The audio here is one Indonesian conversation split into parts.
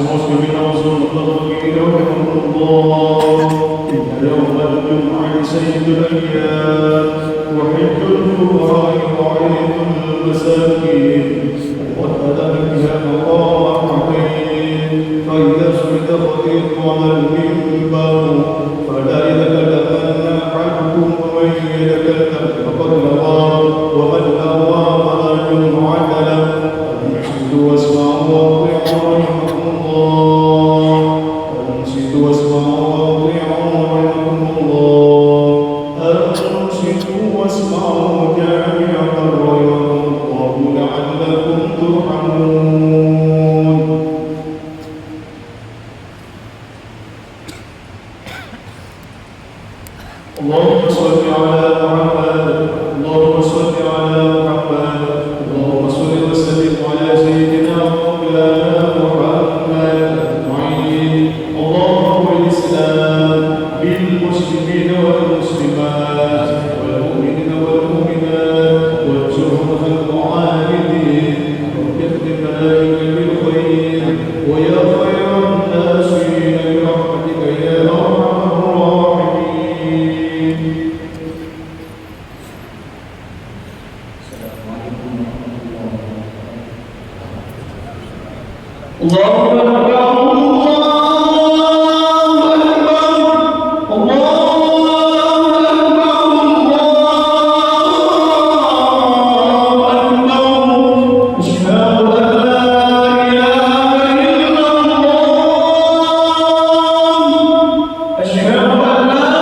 المسلمين والمتقين رحمهم الله. إن يوم الجمعة سيد الأيام وحج الفقراء وعيد المساكين وقد بها مقام عظيم. فإذا سجد خطيب على المنبر فلا يتكلمن أحدكم ومن يتكلم فقد لغى ومن لغى فلا جمعة له. أنصتوا واسمعوا وأطيعوا رحمكم الله. أنصتوا واسمعوا وأطيعوا رحمكم الله. أنصتوا واسمعوا جميعا رحمكم الله لعلكم ترحمون. اللهم صل على محمد. اللهم صل على محمد. اللهم صل وسلم على سيدنا ومولانا محمد أجمعين. اللهم الإسلام بالمسلمين والمسلمات والمؤمنين والمؤمنات وانصرهم المعاندين وكف الملائكة بالخير ويا خير الناصرين برحمتك يا أرحم الراحمين. الله أكبر الله أكبر الله أكبر الله أكبر. أشهد أن لا إله إلا الله. أشهد أن لا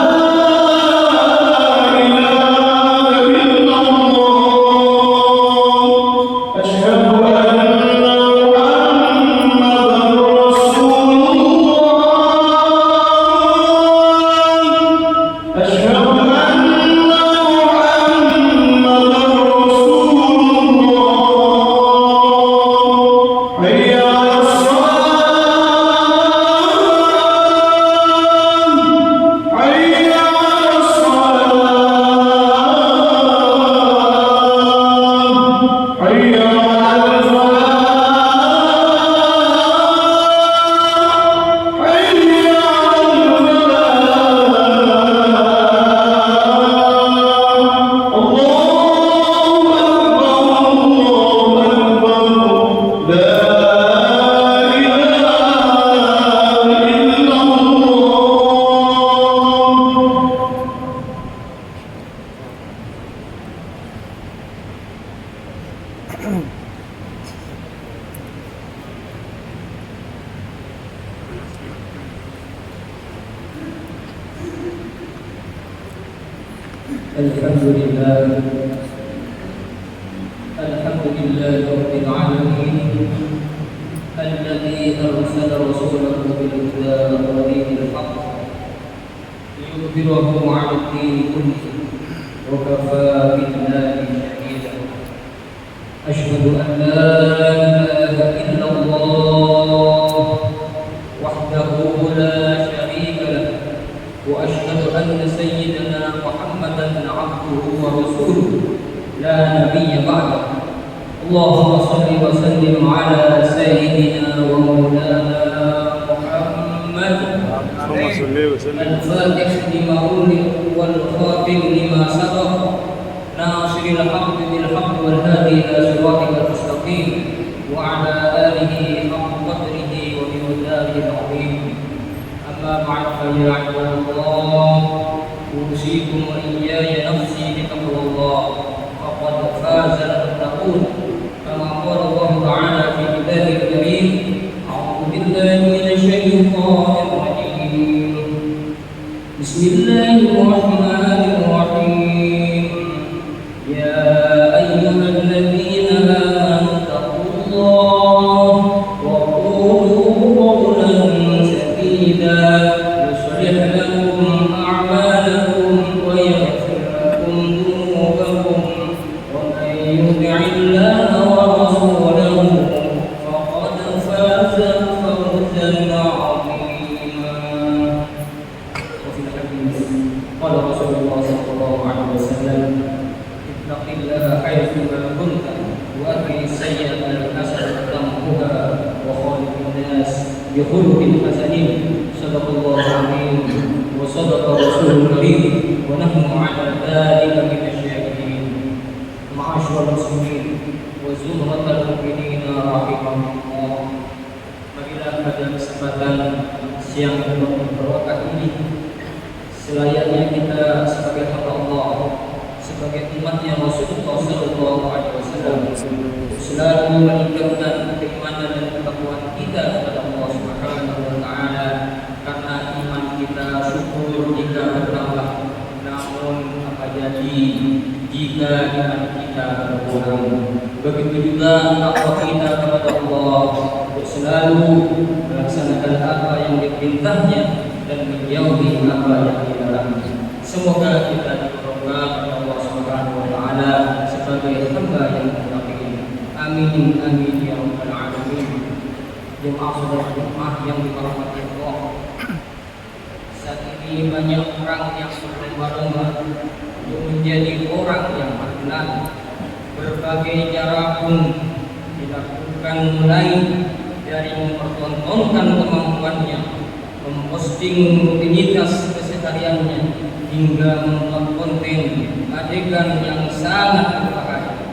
إله إلا الله. أشهد الحمد لله رب العالمين الذي أرسل رسوله بالهدى ودين الحق ليظهره على الدين كله وكفى بالله شهيدا. أشهد أن لا إله إلا الله وحده لا شريك له وأشهد أن سيدنا محمدا عبده ورسوله لا نبي بعده. اللهم صل وسلم على سيدنا ومولانا محمد الفاتح لما أغلق والخاتم لما سبق ناصر الحق بالحق والهادي إلى صراطك المستقيم وعلى آله حق قدره ومقداره العظيم. أما بعد فيا عباد الله أوصيكم وإياي نفسي بتقوى الله فقد فاز المتقون كما قال الله تعالى في كتابه الكريم. أعوذ بالله من الشيطان الرجيم. بسم الله الرحمن الرحيم. يا أيها الذين آمنوا اتقوا الله وقولوا قولا سديدا يصلح لكم أعمالكم ويغفر لكم ذنوبكم ومن يطع الله ورسوله فقد فاز فوزا عظيما. وفي الحديث قال رسول الله صلى الله عليه وسلم اتق الله حيثما كنت وأتبع السيئة الحسنة تمحها وخالق الناس بخلق حسن صدق الله العظيم وصدق رسول الكريم ونحن على ذلك من الشاهدين. معاشر المسلمين وزمرة المؤمنين rahimahumullah. Marilah pada kesempatan siang yang berkah ini, selayaknya kita sebagai hamba Allah, sebagai umatnya Rasulullah Sallallahu Alaihi Wasallam, selalu meningkatkan keimanan dan ketakwaan kita kepada Allah Subhanahu Wa Taala, karena iman kita syukur jika bertambah, namun apa jadi jika iman kita berkurang. Begitu juga takwa kita kepada Allah, untuk selalu melaksanakan apa yang diperintahnya dan menjauhi apa yang dilarangnya. Semoga kita diberkahi oleh Allah Subhanahu Wa Taala sebagai hamba yang muttaqin. Amin amin ya rabbal alamin. Jemaah saudara jemaah yang dirahmati Allah, saat ini banyak orang yang berlomba-lomba untuk menjadi orang yang terkenal. Berbagai cara pun dilakukan, mulai dari mempertontonkan kemampuannya, memposting rutinitas kesehariannya, hingga membuat konten adegan yang sangat berbahaya.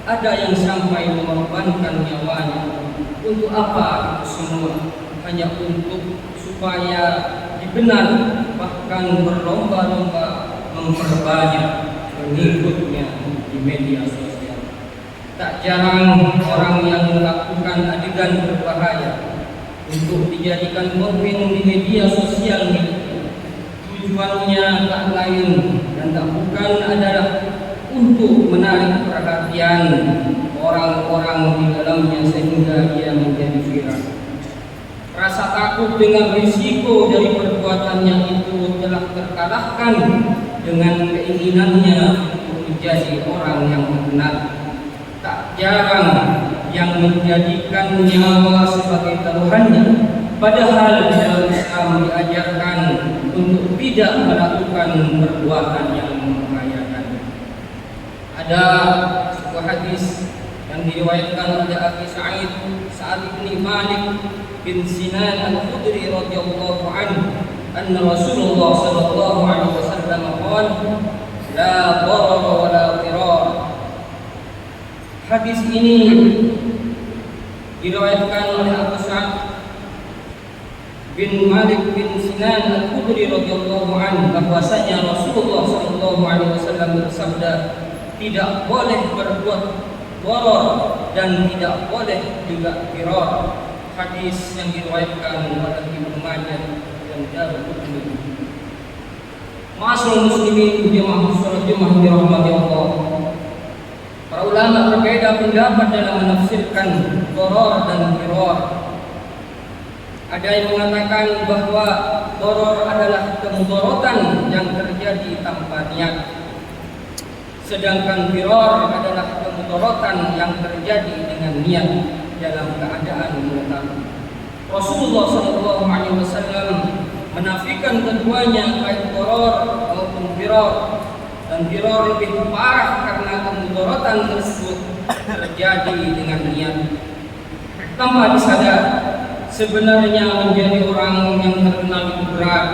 Ada yang sampai mengorbankan nyawanya. Untuk apa itu semua? Hanya untuk supaya dikenal, bahkan berlomba-lomba memperbanyak pengikutnya di media sosial. Tak jarang orang yang melakukan adegan berbahaya untuk dijadikan konten di media sosial miliknya. Tujuannya tak lain dan tak bukan adalah untuk menarik perhatian orang-orang di dalamnya sehingga ia menjadi viral. Rasa takut dengan risiko dari perbuatannya itu telah terkalahkan dengan keinginannya untuk menjadi orang yang terkenal. Tak jarang yang menjadikan nyawa sebagai taruhannya, padahal dalam Islam diajarkan untuk tidak melakukan perbuatan yang membahayakan. Ada sebuah hadis yang diriwayatkan oleh Abi Sa'id bin Malik bin Sinan Al-Khudri radhiyallahu anhu, anna Rasulullah sallallahu alaihi wasallam qala la darara wa la dirar. Hadis ini diriwayatkan oleh Abu Sa'id bin Malik bin Sinan Al-Khudri radhiyallahu anhu bahwasanya Rasulullah sallallahu alaihi wasallam bersabda, tidak boleh berbuat dharar dan tidak boleh juga dirar. Hadis yang diriwayatkan oleh Ibnu Majah dan Daraqutni. Ma'asyiral muslimin jemaah salat Jumat dirahmati Allah. Para ulama berbeda pendapat dalam menafsirkan dharar dan dirar. Ada yang mengatakan bahwa dharar adalah kemudaratan yang terjadi tanpa niat, sedangkan dirar adalah kemudaratan yang terjadi dengan niat dalam keadaan mengetahui. Rasulullah SAW menafikan keduanya, baik dharar maupun dirar, dan dirar lebih parah karena kemudaratan tersebut terjadi dengan niat. Tanpa disadar, sebenarnya menjadi orang yang terkenal itu berat.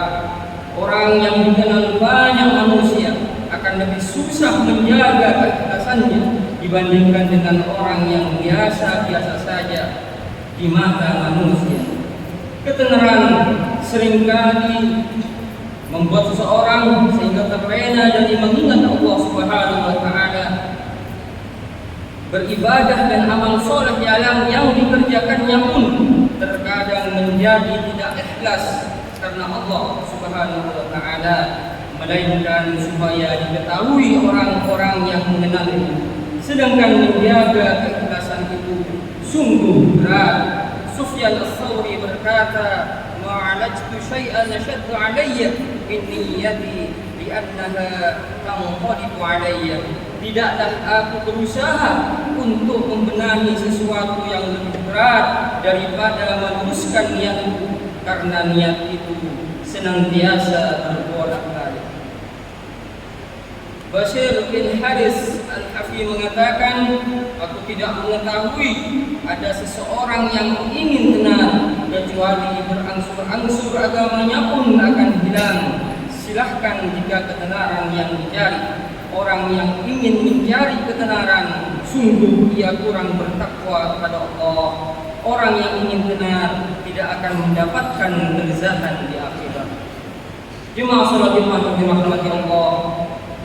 Orang yang dikenal banyak manusia akan lebih susah menjaga keikhlasannya dibandingkan dengan orang yang biasa-biasa saja di mata manusia. Ketenaran seringkali membuat seseorang sehingga terlena dari mengingat Allah Subhanahu wa Ta'ala. Beribadah dan amal soleh yang dikerjakannya pun terkadang menjadi tidak ikhlas karena Allah Subhanahu wa Ta'ala, melainkan supaya diketahui orang-orang yang mengenalnya. Sedangkan menjaga keikhlasan itu sungguh berat. Sufyan Ats-Tsauri berkata, "Ma'alajtu syai'an ashaddu 'alayya min niyyati li'annaha tanqalibu 'alayya." Tidaklah aku berusaha untuk membenahi sesuatu yang lebih berat daripada meluruskan niatku, karena niat itu senantiasa berbolak-balik. Bashir bin Haris Al-Hafid Hanafi mengatakan, aku tidak mengetahui ada seseorang yang ingin benar kecuali berangsur-angsur agamanya pun akan hilang. Silahkan jika ketenaran yang dicari. Orang yang ingin mencari ketenaran, sungguh ia kurang bertakwa kepada Allah. Orang yang ingin benar tidak akan mendapatkan kelezahan di akhirat. Jemaah salat Jumat yang dirahmati Allah,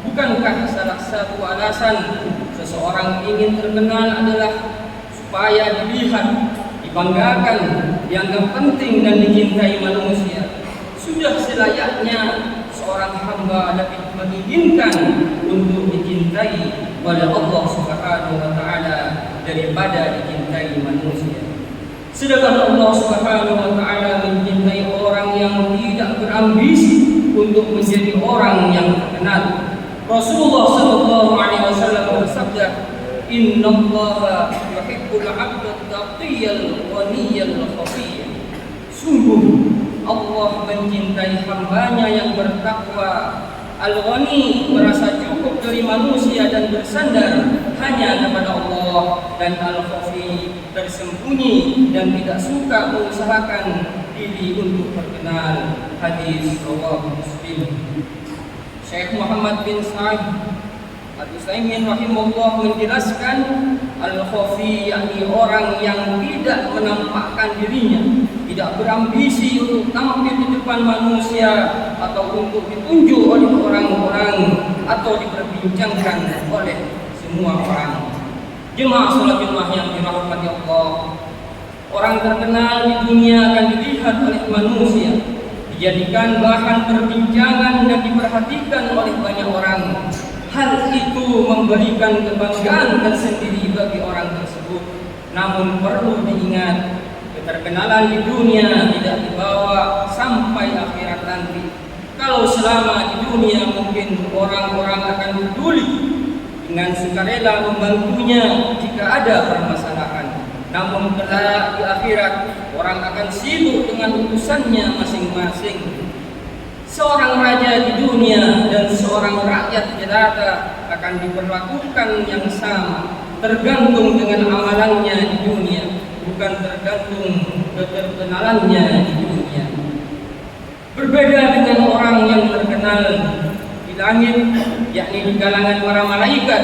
bukankah salah satu alasan seseorang ingin terkenal adalah supaya dilihat, dibanggakan, dianggap penting dan dicintai manusia? Sudah selayaknya seorang hamba lebih menginginkan untuk dicintai oleh Allah Subhanahu wa taala daripada dicintai manusia. Sedangkan Allah Subhanahu wa taala mencintai orang yang tidak berambisi untuk menjadi orang yang terkenal. Rasulullah sallallahu alaihi wasallam bersabda, "Innallaha yuhibbul 'abda at-taqiyyal ghaniyyal khafiyya." Sungguh Allah mencintai hambanya yang bertakwa, al-ghani, merasa cukup dari manusia dan bersandar hanya kepada Allah, dan al-khafi, tersembunyi dan tidak suka mengusahakan diri untuk terkenal. Hadis riwayat Muslim. Syekh Muhammad bin Sa'id Al-Utsaimin rahimahullah menjelaskan al-khafi, yakni orang yang tidak menampakkan dirinya, tidak berambisi untuk tampil di depan manusia atau untuk ditunjuk oleh orang-orang atau diperbincangkan oleh semua orang. Jemaah salat Jumat yang dirahmati Allah, orang terkenal di dunia akan dilihat oleh manusia, dijadikan bahan perbincangan dan diperhatikan oleh banyak orang. Hal itu memberikan kebanggaan tersendiri bagi orang tersebut. Namun perlu diingat, keterkenalan di dunia tidak dibawa sampai akhirat nanti. Kalau selama di dunia mungkin orang-orang akan peduli dengan sukarela membantunya jika ada permasalahan. Namun kelak di akhirat orang akan sibuk dengan urusannya masing-masing. Seorang raja di dunia dan seorang rakyat jelata akan diperlakukan yang sama, tergantung dengan amalannya di dunia, bukan tergantung keterkenalannya di dunia. Berbeda dengan orang yang terkenal di langit, yakni di kalangan para malaikat.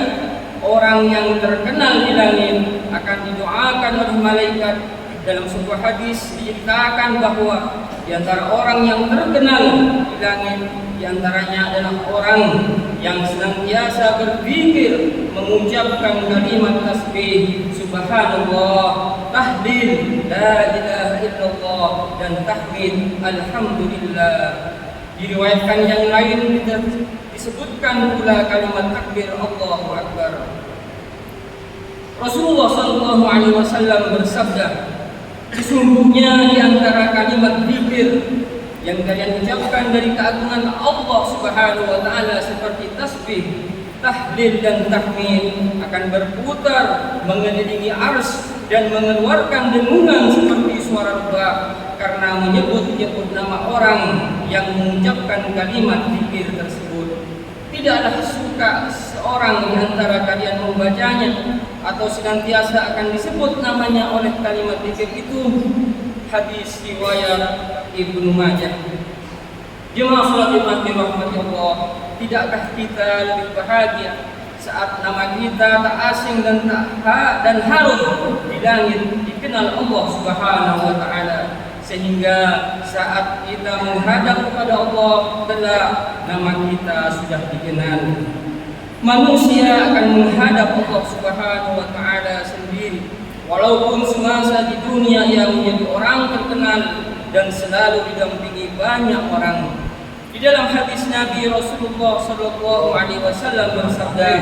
Orang yang terkenal di langit akan didoakan oleh malaikat. Dalam sebuah hadis diceritakan bahwa di antara orang yang terkenal di langit, di antaranya adalah orang yang senantiasa berpikir mengucapkan kalimat tasbih, subhanallah, tahlil, la ilaha illallah, dan tahmid, alhamdulillah. Diriwayatkan yang lain disebutkan pula kalimat takbir, Allahu Akbar. Rasulullah sallallahu alaihi wasallam bersabda, sesungguhnya di antara kalimat zikir yang kalian ucapkan dari keagungan Allah Subhanahu wa taala seperti tasbih, tahlil dan tahmid akan berputar mengelilingi arsy dan mengeluarkan dengungan seperti suara rebah karena menyebut-nyebut nama orang yang mengucapkan kalimat zikir tersebut. Tidaklah suka seorang di antara kalian membacanya atau senantiasa akan disebut namanya oleh kalimat zikir itu. Hadis riwayat Ibnu Majah. Jemaah salat Jumat dirahmati Allah, tidakkah kita lebih bahagia saat nama kita tak asing dan harum di langit, dikenal Allah Subhanahu wa taala, sehingga saat kita menghadap kepada Allah telah nama kita sudah dikenal. Manusia akan menghadap Allah Subhanahu wa taala sendiri, walaupun semasa di dunia ia menjadi orang terkenal dan selalu didampingi banyak orang. Di dalam hadis Nabi Rasulullah sallallahu alaihi wasallam bersabda,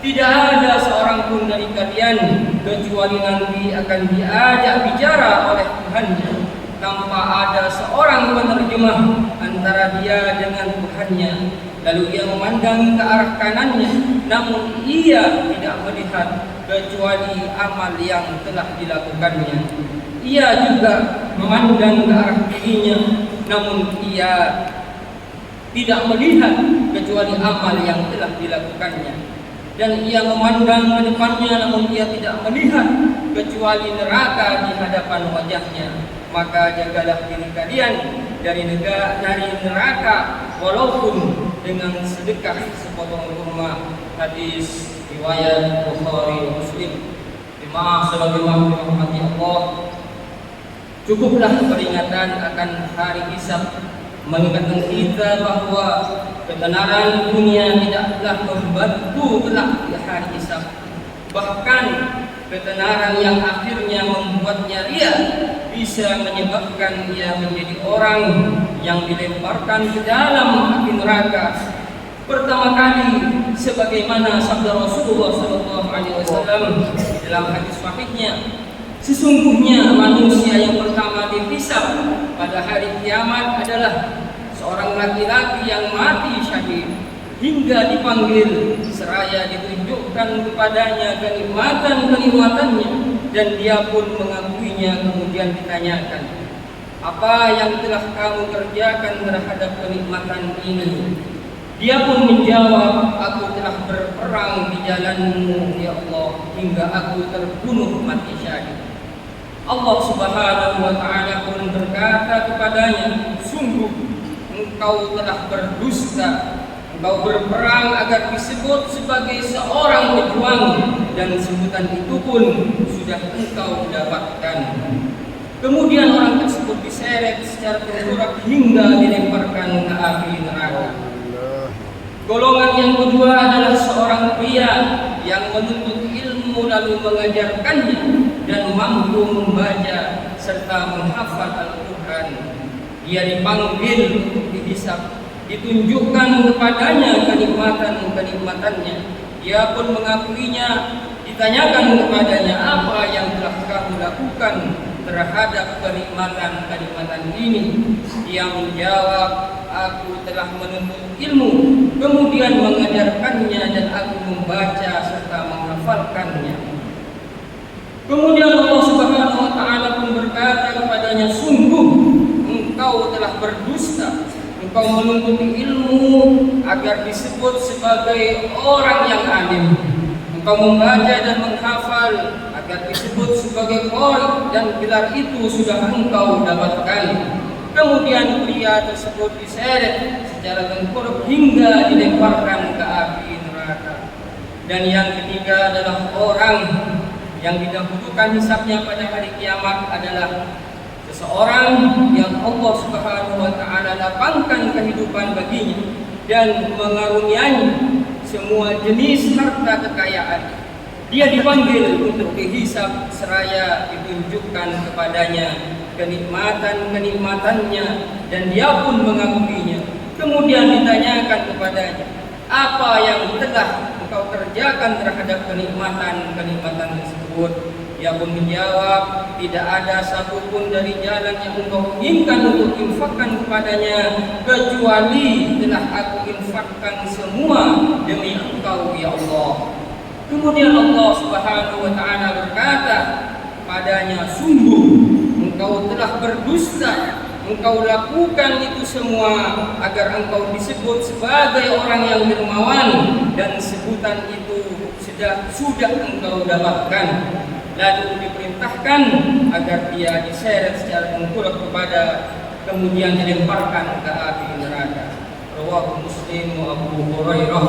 tidak ada seorang pun dari kalian kecuali nanti akan diajak bicara oleh Tuhannya tanpa ada seorang penerjemah antara dia dengan Tuhannya. Lalu ia memandang ke arah kanannya, namun ia tidak melihat kecuali amal yang telah dilakukannya. Ia juga memandang ke arah kirinya, namun ia tidak melihat kecuali amal yang telah dilakukannya. dan ia memandang ke depannya namun ia tidak melihat kecuali neraka di hadapan wajahnya. Maka jagalah diri kalian dari neraka walaupun dengan sedekah sepotong kurma. Hadis riwayat Bukhari Muslim. Jemaah sebagaimana dirahmati Allah, cukuplah peringatan akan hari hisab mengingatkan kita bahwa ketenaran dunia tidaklah membantu kelak di hari hisab. Bahkan ketenaran yang akhirnya membuatnya ria bisa menyebabkan ia menjadi orang yang dilemparkan ke dalam api neraka. Pertama kali, sebagaimana sabda Rasulullah SAW dalam hadis sahihnya, sesungguhnya manusia yang pertama dihisab pada hari kiamat adalah seorang laki-laki yang mati syahid hingga dipanggil seraya ditunjukkan kepadanya kenikmatan-kenikmatannya, dan dia pun mengakuinya. Kemudian ditanyakan, apa yang telah kamu kerjakan terhadap kenikmatan ini? Dia pun menjawab, aku telah berperang di jalan-Mu ya Allah hingga aku terbunuh mati syahid. Allah Subhanahu wa Ta'ala pun berkata kepadanya, sungguh engkau telah berdusta. Engkau berperang agar disebut sebagai seorang pejuang, dan sebutan itu pun sudah engkau dapatkan. Kemudian orang tersebut diseret secara tengkorak hingga dilemparkan ke api neraka. Golongan yang kedua adalah seorang pria yang menuntut ilmu lalu mengajarkannya dan mampu membaca serta menghafal Al-Quran. Dia dipanggil untuk dihisab, ditunjukkan kepadanya kenikmatan-kenikmatannya. Dia pun mengakuinya. Ditanyakan kepadanya, apa yang telah kamu lakukan terhadap kenikmatan-kenikmatan ini? Dia menjawab, aku telah menuntut ilmu, kemudian mengajarkannya, dan aku membaca serta menghafalkannya. Kemudian Allah Subhanahu wa Ta'ala pun berkata kepadanya, sungguh engkau telah berdusta. Engkau menuntut ilmu agar disebut sebagai orang yang alim. Engkau membaca dan menghafal agar disebut sebagai qari, dan gelar itu sudah engkau dapatkan. Kemudian pria tersebut diseret secara tengkorak hingga dilemparkan ke api neraka. Dan yang ketiga adalah orang yang didahulukan hisabnya pada hari kiamat adalah seseorang yang Allah Subhanahu wa Ta'ala lapangkan kehidupan baginya dan mengaruniai semua jenis harta kekayaan. Dia dipanggil untuk dihisab seraya ditunjukkan kepadanya kenikmatan-kenikmatannya, dan dia pun mengakuinya. Kemudian ditanyakan kepadanya, apa yang telah engkau kerjakan terhadap kenikmatan-kenikmatan tersebut? Dia pun menjawab, tidak ada satupun dari jalan yang engkau inginkan untuk infakkan kepadanya, kecuali telah aku infakkan semua demi engkau ya Allah. Kemudian Allah Subhanahu wa Ta'ala berkata padanya, sungguh engkau telah berdusta. Engkau lakukan itu semua agar engkau disebut sebagai orang yang dermawan, dan sebutan itu sudah engkau dapatkan. Lalu diperintahkan agar dia diseret secara tengkorak kemudian dilemparkan ke api neraka. Rawahu Muslim wa Abu Hurairah.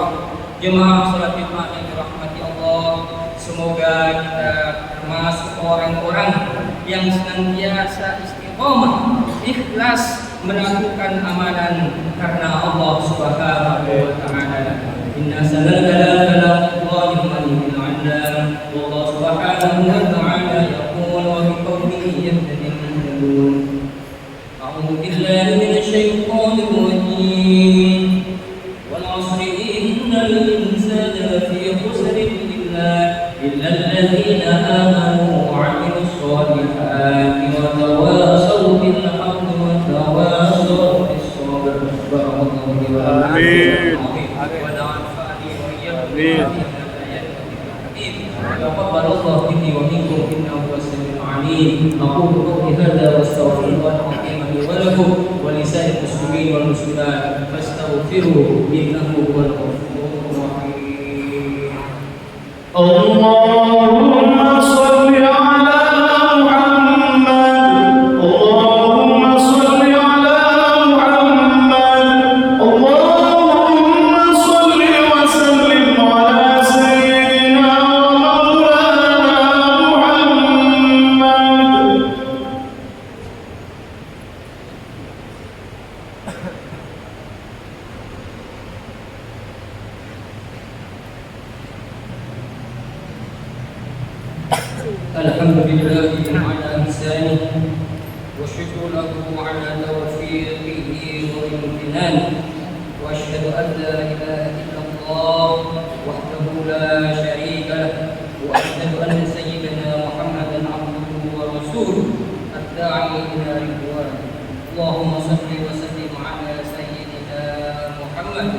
Jemaah salat Jumat yang dirahmati Allah, semoga kita termasuk orang-orang yang senantiasa istiqomah, ikhlas melakukan amalan karena Allah Subhanahu wa Ta'ala. Inna sallallahu alaihi wa sallam Allah Subhanahu wa Ta'ala yaqul wa bi qawlihi yahtadun. A'udzu billahi minasy syaithanir rajim. Wal 'asri innal insana lafi khusrin illa alladziina aamanu wa 'amilus shalihati wa tawassaw bil haqqi wa tawassaw bis sabr. Barakallahu li wa lakum. تقبل الله مني ومنكم انه هو السميع العليم. اقول قولي هذا واستغفر الله العظيم لي ولكم ولسائر المسلمين والمسلمات فاستغفروه انه هو الغفور الرحيم. اللهم صل على محمد اللهم صل على محمد اللهم صل وسلم على سيدنا ومولانا محمد الحمد لله على إحسانه والشكر له على توفيقه وامتنانه وأشهد أن لا إله إلا الله وحده لا شريك له وأشهد أن سيدنا محمدا عبده ورسوله الداعي إلى رضوانه اللهم صل وسلم على سيدنا محمد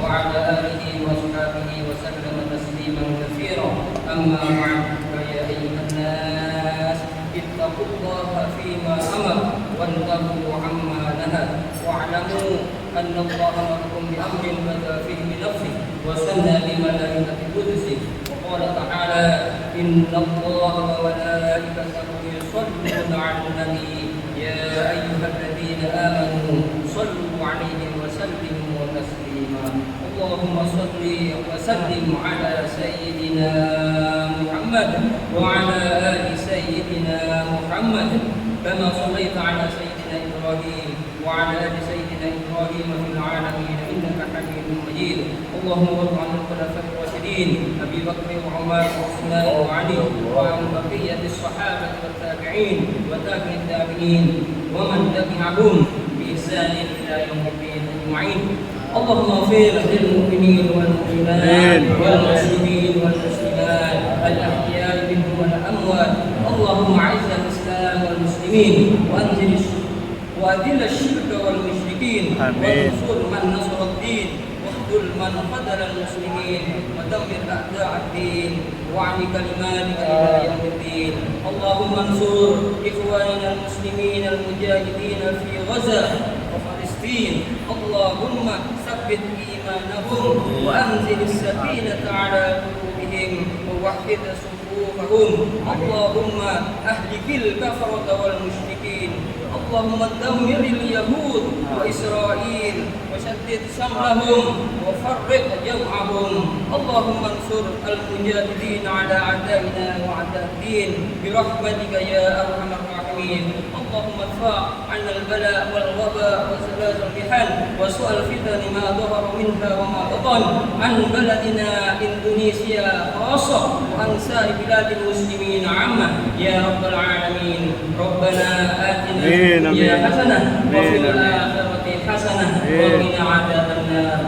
وعلى آله وأصحابه وسلم تسليما كثيرا أما بعد فيا أيها الناس اتقوا الله فيما أمر وانتهوا عما نهى واعلموا أن الله أمركم بأمر بدا فيه بنفسه وسنى بملائكة قدسه وقال تعالى إن الله وملائكته يصلون على النبي يا أيها الذين آمنوا صلوا عليه وسلموا تسليما اللهم صل وسلم على سيدنا محمد وعلى آل سيدنا محمد كما صليت على سيدنا إبراهيم وعلى آل سيدنا إبراهيم في العالمين إنك حميد مجيد اللهم ارض عن الخلفاء الراشدين أبي بكر وعمر وعثمان وعلي وعن بقية الصحابة والتابعين وتابع التابعين ومن تبعهم بإحسان إلى يوم الدين أجمعين اللهم اغفر للمؤمنين والمؤمنات والمسلمين والمسلمات الأحياء منهم والأموات اللهم أعز الإسلام والمسلمين وأذل الشرك والمشركين وانصر من نصر الدين واخذل من خذل المسلمين ودمر أعداء الدين وعن كلماتك إلى يوم الدين اللهم انصر إخواننا المسلمين المجاهدين في غزة وفلسطين اللهم ثبت إيمانهم وأنزل السكينة على قلوبهم ووحد صفوفهم اللهم أهلك الكفرة والمشركين اللهم دمر اليهود وإسرائيل وشدد شملهم وفرق جمعهم اللهم انصر المجاهدين على أعدائنا وأعداء الدين برحمتك يا أرحم الراحمين اللهم ادفع عنا البلاء والوباء وزلازل المحن وسوء الفتن ما ظهر منها وما بطن عن بلدنا إندونيسيا خاصة وعن سائر بلاد المسلمين عامة يا رب العالمين ربنا آتنا في الدنيا حسنة وفي الآخرة حسنة وقنا عذاب النار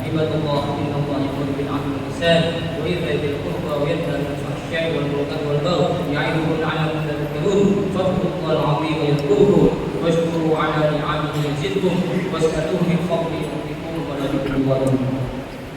عباد الله إن الله يأمر بالعدل والإحسان وإيتاء ذي القربى وينهى عن الفحشاء والمنكر والبغي يعظكم لعلكم تذكرون فاذكروا الله العظيم يذكركم واشكروا على نعمه يزدكم واسألوه من فضله يؤتكم ولذكر الله